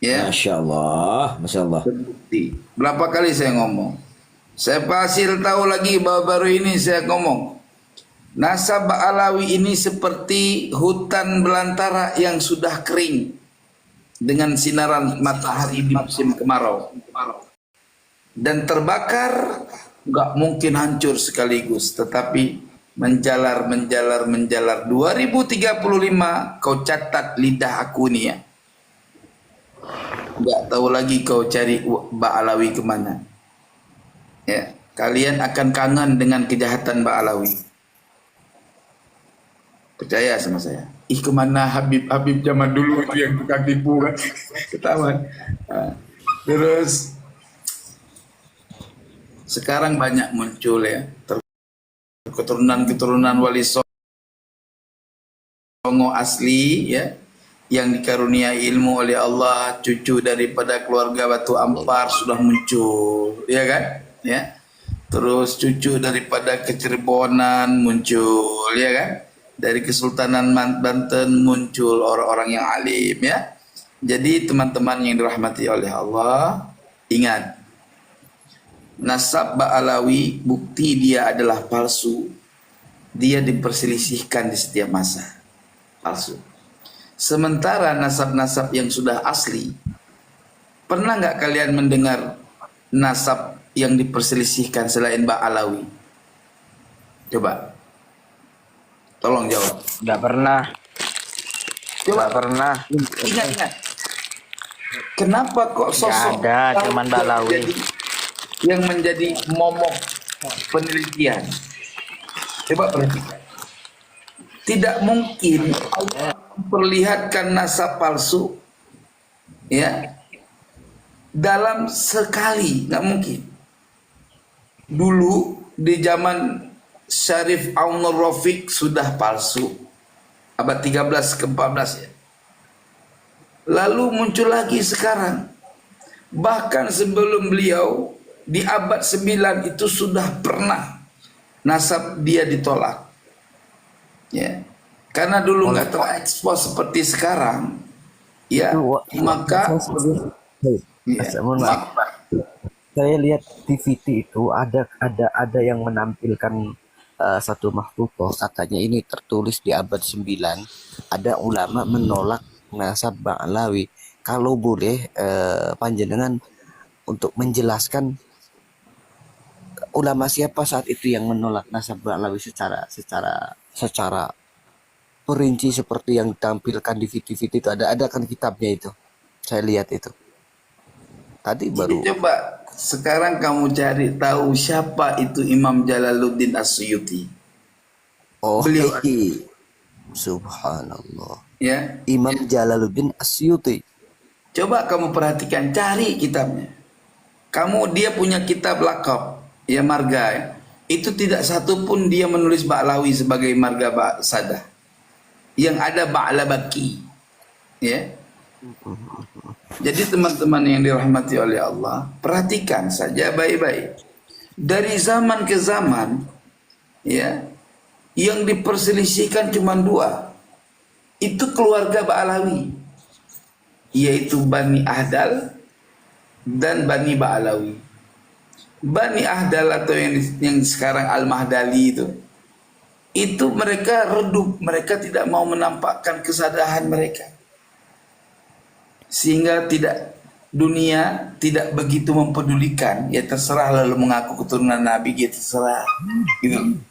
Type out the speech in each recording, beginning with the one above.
Ya, Masya Allah, Masya Allah. terbukti. Berapa kali saya ngomong? Saya pasir tahu lagi bahwa baru ini saya ngomong. Nasab Alawi ini seperti hutan belantara yang sudah kering dengan sinaran matahari di musim kemarau dan terbakar, nggak mungkin hancur sekaligus, tetapi menjalar menjalar menjalar. 2035 kau catat lidah aku nih ya, nggak tahu lagi kau cari Mbak Alawi kemana ya. Kalian akan kangen dengan kejahatan Mbak Alawi, percaya sama saya. Ih, kemana Habib zaman dulu itu yang tukang tipu kan. Ketahuan. Nah, terus sekarang banyak muncul ya keturunan-keturunan Wali Songo asli ya, yang dikaruniai ilmu oleh Allah, cucu daripada keluarga Batu Ampar sudah muncul, ya kan? Ya. Terus cucu daripada Kecerbonan muncul, ya kan? Dari Kesultanan Banten muncul orang-orang yang alim, ya. Jadi teman-teman yang dirahmati oleh Allah, ingat, nasab Ba'alawi bukti dia adalah palsu. Dia diperselisihkan di setiap masa, palsu. Sementara nasab-nasab yang sudah asli, pernah nggak kalian mendengar nasab yang diperselisihkan selain Ba'alawi? Coba, tolong jawab. Nggak pernah. Coba Nggak pernah. ingat-ingat. Kenapa kok sosok Nggak ada, cuman Ba'alawi. yang menjadi momok penelitian? Coba perhatikan. Tidak mungkin Allah memperlihatkan nasab palsu ya dalam sekali, nggak mungkin. Dulu di zaman Syarif Aunur Rafiq sudah palsu, abad 13 ke 14 ya. Lalu muncul lagi sekarang. Bahkan sebelum beliau di abad 9 itu sudah pernah nasab dia ditolak. Ya. Karena dulu nggak terekspos seperti sekarang. Ya, maka ya, Mohon maaf. Saya lihat di VT itu ada yang menampilkan satu makhluk, katanya ini tertulis di abad 9. Ada ulama menolak nasab Ba'alawi. Kalau boleh panjenengan untuk menjelaskan ulama siapa saat itu yang menolak nasab Ba'alawi secara perinci seperti yang ditampilkan di VT-VT itu. Ada kan kitabnya itu. Saya lihat itu. Tadi baru. coba sekarang kamu cari tahu siapa itu Imam Jalaluddin As-Suyuti. Oh, Beliau subhanallah. ya. Imam Jalaluddin Asyuti. Coba kamu perhatikan, cari kitabnya. Dia punya kitab lakab, ya marga ya. Itu tidak satu pun dia menulis Ba'alawi sebagai marga Sadah. Yang ada Ba'alabaki. Ya. Jadi teman-teman yang dirahmati oleh Allah, perhatikan saja baik-baik. Dari zaman ke zaman, ya, yang diperselisihkan cuma dua. Itu keluarga Ba'alawi, yaitu Bani Ahdal dan Bani Ba'alawi. Bani Ahdal atau yang sekarang Al-Mahdali itu mereka redup, mereka tidak mau menampakkan kesadaran mereka, sehingga dunia tidak begitu mempedulikan. Ya terserah, lalu mengaku keturunan Nabi, ya terserah gitu.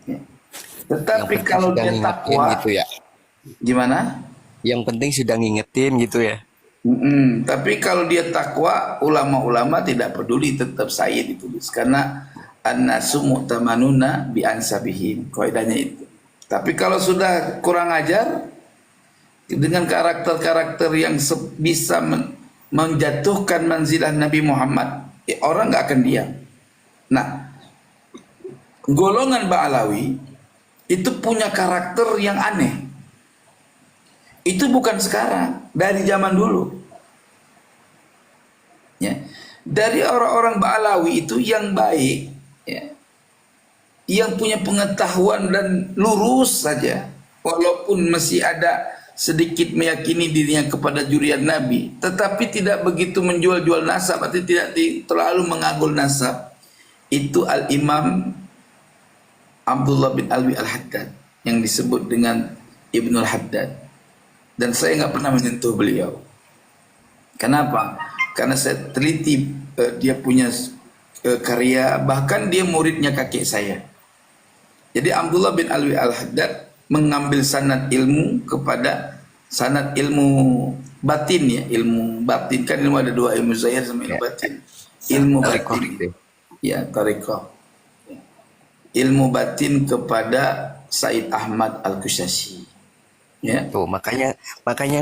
Ya. Tetapi kalau dia takwa gitu ya. gimana? Yang penting sudah ngingetin gitu ya. Tapi kalau dia takwa, ulama-ulama tidak peduli, tetap saya ditulis, karena an-nasu mu'tamanuna bi ansabihim, kaidahnya itu. Tapi kalau sudah kurang ajar dengan karakter-karakter yang bisa menjatuhkan manzilah Nabi Muhammad, orang nggak akan diam. Nah, golongan Ba'alawi itu punya karakter yang aneh. Itu bukan sekarang, dari zaman dulu. Ya. Dari orang-orang Ba'alawi itu yang baik, ya, yang punya pengetahuan dan lurus saja, walaupun masih ada sedikit meyakini dirinya kepada jurian Nabi, tetapi tidak begitu menjual-jual nasab, artinya tidak terlalu mengagul nasab, itu Al-Imam Abdullah bin Alwi Al-Haddad yang disebut dengan Ibnul Haddad. Dan saya nggak pernah menyentuh beliau. Kenapa? Karena saya teliti dia punya karya, bahkan dia muridnya kakek saya. Jadi Abdullah bin Alwi Al-Haddad mengambil sanad ilmu kepada sanad ilmu batin ya, ilmu batin kan ilmu ada dua, ilmu zahir sama ilmu batin. Ilmu batin ya, tariqah. Ilmu batin kepada Said Ahmad Al-Kushashi. Ya. Tuh, makanya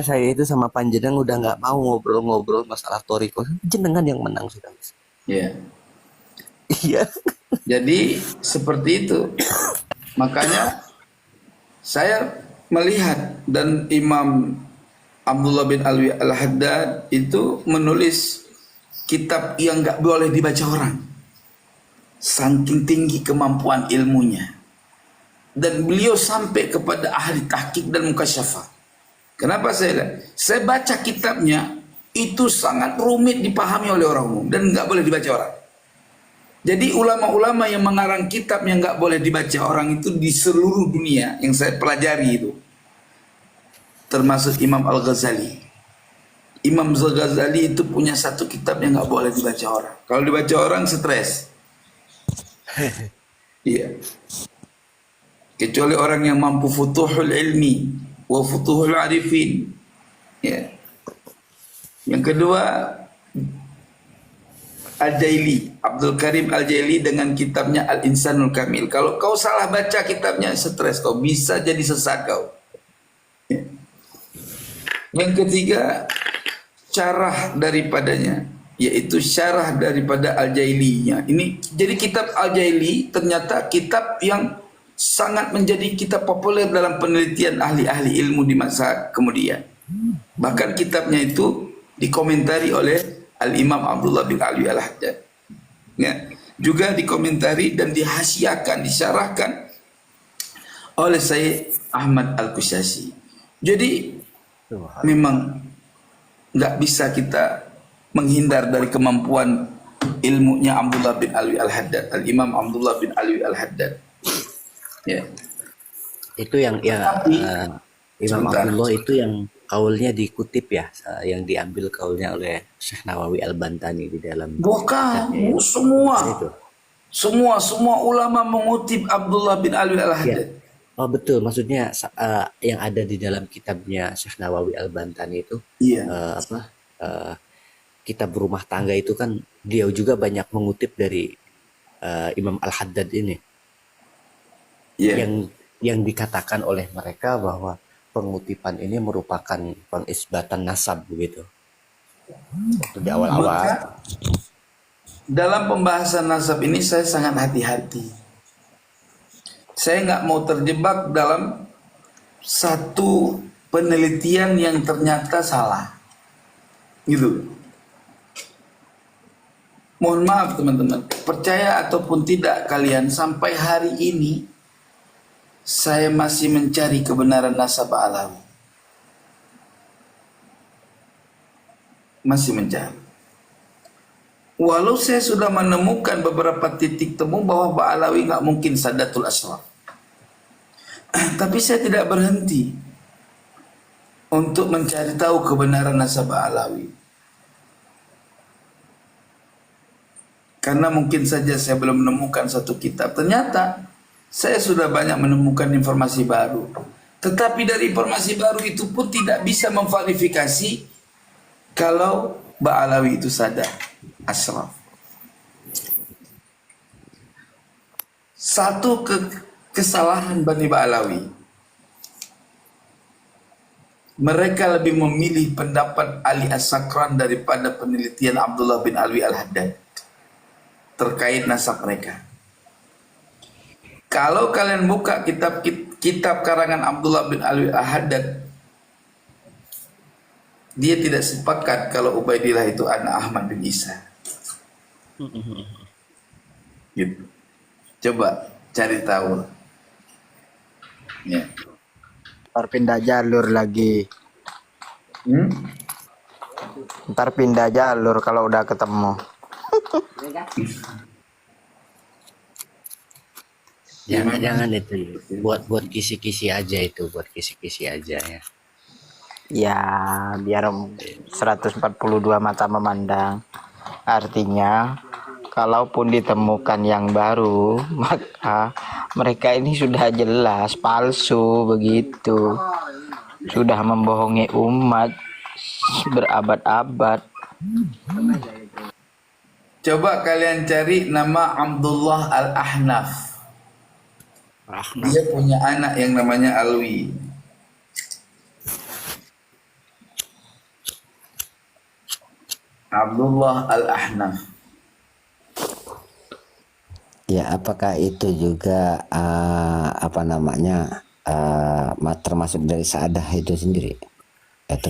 saya itu sama Panjenengan udah nggak mau ngobrol-ngobrol masalah Toriko. Jenengan yang menang sudah. Ya. Iya. Jadi seperti itu. Makanya saya melihat dan Imam Abdullah bin Alwi Al-Haddad itu menulis kitab yang nggak boleh dibaca orang. Saking tinggi kemampuan ilmunya. Dan beliau sampai kepada ahli tahqiq dan mukasyafah. Kenapa saya lihat? Saya baca kitabnya itu sangat rumit dipahami oleh orang umum dan nggak boleh dibaca orang. Jadi ulama-ulama yang mengarang kitab yang nggak boleh dibaca orang itu di seluruh dunia yang saya pelajari itu, termasuk Imam Al-Ghazali. Imam Al-Ghazali itu punya satu kitab yang nggak boleh dibaca orang. Kalau dibaca orang stres. Iya. Kecuali orang yang mampu futuhul ilmi wa futuhul arifin. Ya. Yang kedua, Al-Jaili, Abdul Karim Al-Jaili dengan kitabnya Al-Insanul Kamil. Kalau kau salah baca kitabnya, stres kau, bisa jadi sesat kau. Ya. Yang ketiga, syarah daripadanya, yaitu syarah daripada Al-Jailinya. Ini jadi kitab Al-Jaili ternyata kitab yang sangat menjadi kitab populer dalam penelitian ahli-ahli ilmu di masa kemudian. Bahkan kitabnya itu dikomentari oleh Al-Imam Abdullah bin Alwi Al-Haddad. Ya, juga dikomentari dan dihasiakan, disyarahkan oleh Sayyid Ahmad Al-Kushashi. Jadi memang nggak bisa kita menghindar dari kemampuan ilmunya Abdullah bin Alwi Al-Haddad, Al-Imam Abdullah bin Alwi Al-Haddad. Ya. Itu yang ya Imam Sebentar. Abdullah itu yang kaulnya dikutip ya, yang diambil kaulnya oleh Syekh Nawawi Al-Bantani di dalam Bukan, kitabnya itu. Itu. semua ulama mengutip Abdullah bin Alwi Al-Haddad. Ya. Oh betul, maksudnya yang ada di dalam kitabnya Syekh Nawawi Al-Bantani itu Iya. kitab rumah tangga itu kan beliau juga banyak mengutip dari Imam Al-Haddad ini. Iya. Yang dikatakan oleh mereka bahwa pengutipan ini merupakan pengisbatan nasab begitu. Itu di awal-awal. Maka dalam pembahasan nasab ini saya sangat hati-hati. Saya nggak mau terjebak dalam satu penelitian yang ternyata salah. Gitu. Mohon maaf teman-teman, percaya ataupun tidak kalian, sampai hari ini saya masih mencari kebenaran nasab Alawi. Masih mencari. Walau saya sudah menemukan beberapa titik temu bahwa Ba'alawi nggak mungkin Sadatul Ashraf. Tapi saya tidak berhenti untuk mencari tahu kebenaran nasab Ba'alawi. Karena mungkin saja saya belum menemukan satu kitab. Ternyata saya sudah banyak menemukan informasi baru. Tetapi dari informasi baru itu pun tidak bisa memverifikasi kalau Ba'alawi itu sadar ashraf. Satu kesalahan Bani Ba'alawi. Mereka lebih memilih pendapat Ali As-Sakran daripada penelitian Abdullah bin Alwi Al-Haddad terkait nasab mereka. Kalau kalian buka kitab karangan Abdullah bin Alwi Al-Haddad, dia tidak sepakat kalau Ubaidillah itu anak Ahmad bin Isa. Gitu. Coba cari tahu. Ya. ntar pindah jalur lagi. Hmm? Ntar pindah jalur kalau udah ketemu. Jangan-jangan itu buat kisi-kisi aja itu, buat kisi-kisi aja ya. Ya, biar 142 mata memandang. Artinya, kalaupun ditemukan yang baru, maka mereka ini sudah jelas palsu begitu. Sudah membohongi umat berabad-abad. Coba kalian cari nama Abdullah Al-Ahnaf. Dia punya anak yang namanya Alwi. Abdullah Al-Ahnaf. Ya, apakah itu juga apa namanya termasuk dari Sa'adah itu sendiri?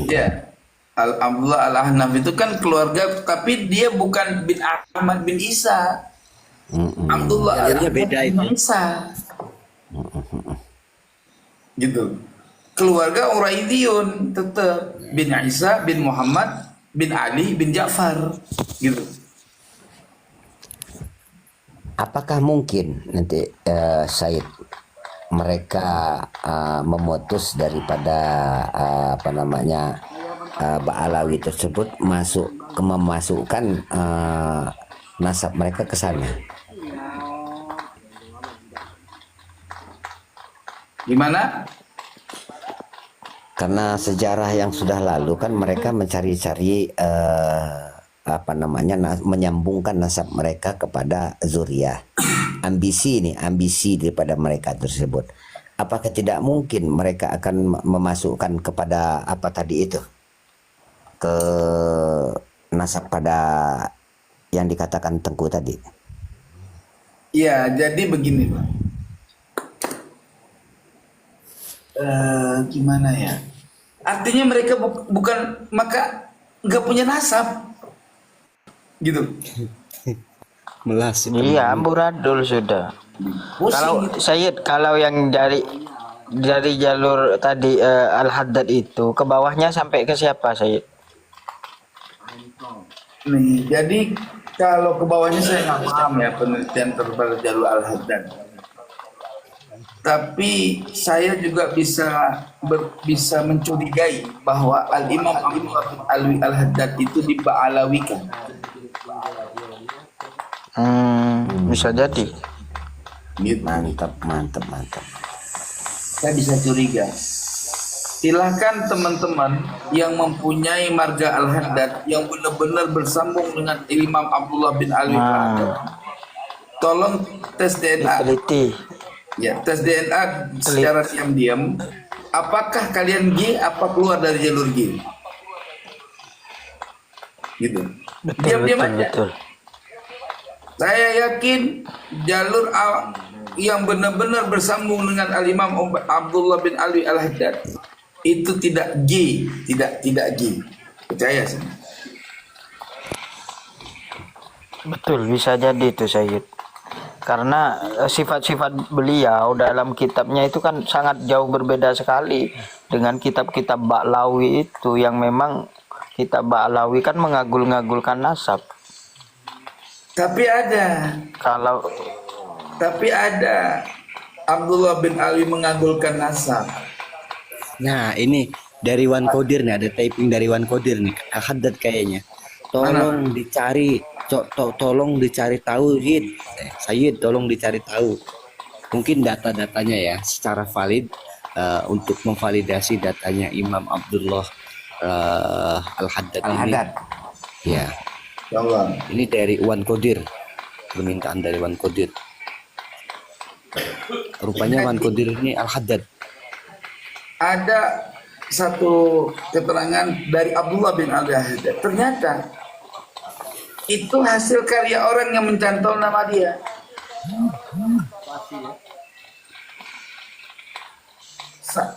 Ya, Abdullah Al-Ahnaf itu kan keluarga, tapi dia bukan bin Ahmad bin Isa. Abdullah Al-Ahnaf beda bin itu. Isa. Gitu. Keluarga Uraidiyun tetap bin Isa bin Muhammad bin Ali bin Ja'far gitu. Apakah mungkin nanti Said mereka memutus daripada apa namanya Ba'alawi tersebut memasukkan nasab mereka ke sana? Gimana? Karena sejarah yang sudah lalu kan mereka mencari-cari apa namanya menyambungkan nasab mereka kepada zuriyah. Ambisi daripada mereka tersebut. Apakah tidak mungkin mereka akan memasukkan kepada apa tadi itu? Ke nasab pada yang dikatakan Tengku tadi. Ya, jadi begini, Pak. Gimana ya? Artinya mereka bukan, maka nggak punya nasab, gitu. Melas. Iya, amburadul sudah. Kalau Pusing gitu. Sayyid, kalau yang dari jalur tadi Al-Haddad itu ke bawahnya sampai ke siapa, Sayyid? Nih, jadi kalau ke bawahnya saya nggak paham ya penelitian terhadap jalur Al-Haddad. Tapi saya juga bisa mencurigai bahwa Al-Imam Abdullah bin Alwi Al-Haddad itu diba'alawikan. Bisa jadi. Gitu. Mantap. Saya bisa curiga. Silahkan teman-teman yang mempunyai marga Al-Haddad yang benar-benar bersambung dengan Imam Abdullah bin Alwi Al-Haddad, tolong tes DNA. Teliti. Ya, tes DNA secara diam-diam. Apakah kalian G apa keluar dari jalur G? Gitu. Diam-diam aja. Betul. Saya yakin jalur yang benar-benar bersambung dengan Al-Imam Abdullah bin Ali Al-Haddad itu tidak G, tidak G. Percaya saya. Betul, bisa jadi itu, Sayyid. Karena sifat-sifat beliau dalam kitabnya itu kan sangat jauh berbeda sekali dengan kitab-kitab Ba'lawi itu, yang memang kitab Ba'lawi kan mengagul-ngagulkan nasab. Tapi ada Abdullah bin Ali mengagulkan nasab. Nah, ini dari Wan Kodir nih, ada typing dari Wan Kodir nih, Al-Haddad kayaknya. Tolong dicari, tolong dicari tahu, Sayyid, tolong dicari tahu. Mungkin data-datanya ya, secara valid untuk memvalidasi datanya Imam Abdullah Al-Haddad ini. Ya, Ya Allah. ini dari Wan Kodir, permintaan dari Wan Kodir. Rupanya Wan Kodir ini Al-Haddad. Ada satu keterangan dari Abdullah bin Al-Haddad. Ternyata itu hasil karya orang yang mencantol nama dia.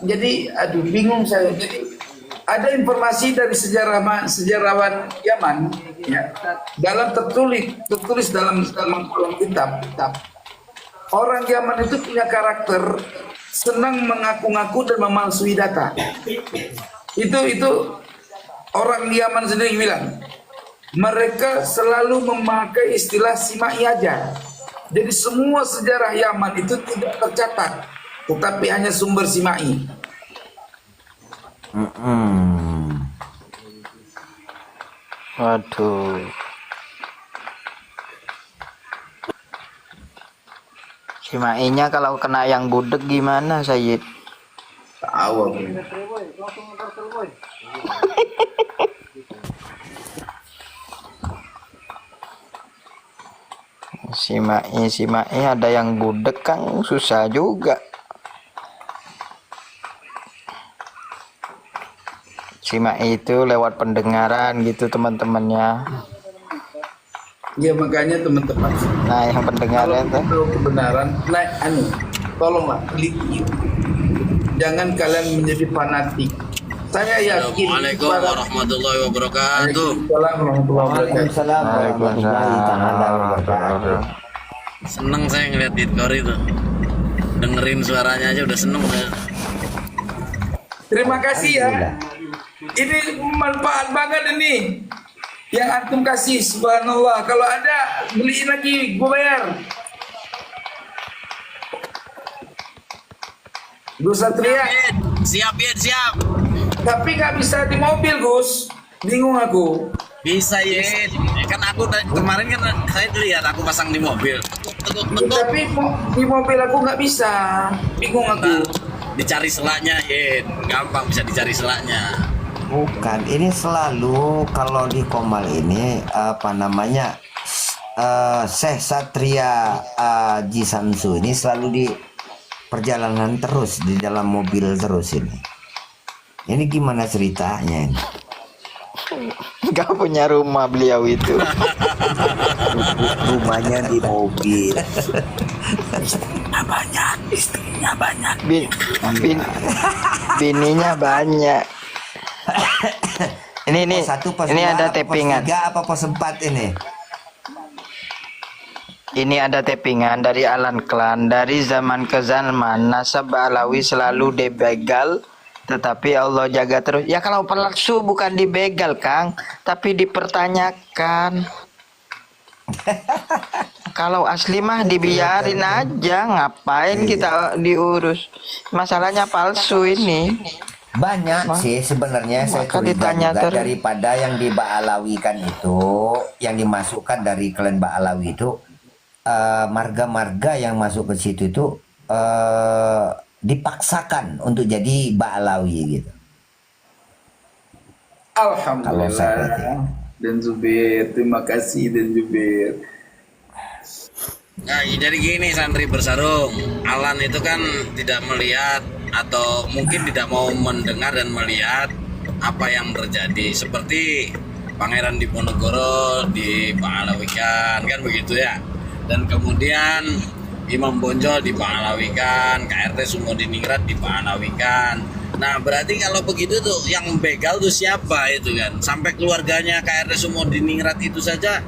Jadi aduh bingung saya. Jadi ada informasi dari sejarawan Yaman ya, dalam tertulis dalam kolom kitab. Orang Yaman itu punya karakter senang mengaku-ngaku dan memalsui data. Itu orang Yaman sendiri bilang, mereka selalu memakai istilah simai aja. Jadi semua sejarah Yaman itu tidak tercatat, tetapi hanya sumber simai. Waduh. Simainya kalau kena yang budek gimana, Sayyid? Tahu aku. Simai ada yang budek kan susah juga. Simai itu lewat pendengaran gitu teman-temannya. Ya makanya teman-teman, Nah, yang pendengaran tuh. kalau kebenaran, tolonglah teliti. Jangan kalian menjadi fanatik. Saya yakin. Assalamualaikum warahmatullahi wabarakatuh. Waalaikumsalam warahmatullahi wabarakatuh. Waalaikumsalam warahmatullahi taala wabarakatuh. Seneng saya ngeliat Ditkor itu. Dengerin suaranya aja udah seneng saya. Terima kasih ya. Ini manfaat banget ini. Yang antum kasih, subhanallah. Kalau ada, beliin lagi, gue bayar. Gus Satria, Siap ya, siap. tapi nggak bisa di mobil, Gus. Bingung aku. Bisa ya. Kan aku kemarin kan saya lihat aku pasang di mobil. Tekuk. Tapi di mobil aku nggak bisa. Bingung aku. Dicari selaknya, Yen. Gampang bisa dicari selaknya. Bukan, ini selalu kalau di Komal ini apa namanya Syekh Satria Ji Samsu ini selalu di perjalanan terus di dalam mobil terus ini. Ini gimana ceritanya ini? Gak punya rumah beliau itu. Rumahnya di mobil. Istrinya banyak. Bininya banyak. Ini Satu pos ini dua, ada apa pos tappingan. tiga, apa pos 4 ini? Ini ada tappingan dari Alan Klan. Dari zaman ke zaman nasab Alawi selalu dibegal, tetapi Allah jaga terus. Ya kalau palsu bukan dibegal, Kang, tapi dipertanyakan. Kalau asli mah dibiarin aja, ngapain kita diurus? Masalahnya palsu ini. Banyak sih sebenarnya saya Maka curiga ditanya juga terus. daripada yang diba'alawikan itu, yang dimasukkan dari klan Ba'alawi itu, marga-marga yang masuk ke situ itu dipaksakan untuk jadi Ba'alawi gitu. Kalau saya Alhamdulillah. perhatikan. Dan Zubir, terima kasih dan Zubir. Nah, jadi gini santri bersarung, Alan itu kan tidak melihat atau mungkin tidak mau mendengar dan melihat apa yang terjadi. Seperti Pangeran Diponegoro dipa'alawikan, kan begitu ya. Dan kemudian Imam Bonjol dipa'alawikan, KRT Sumodiningrat dipa'alawikan. Nah, berarti kalau begitu tuh yang begal tuh siapa itu kan? Sampai keluarganya KRT Sumodiningrat itu saja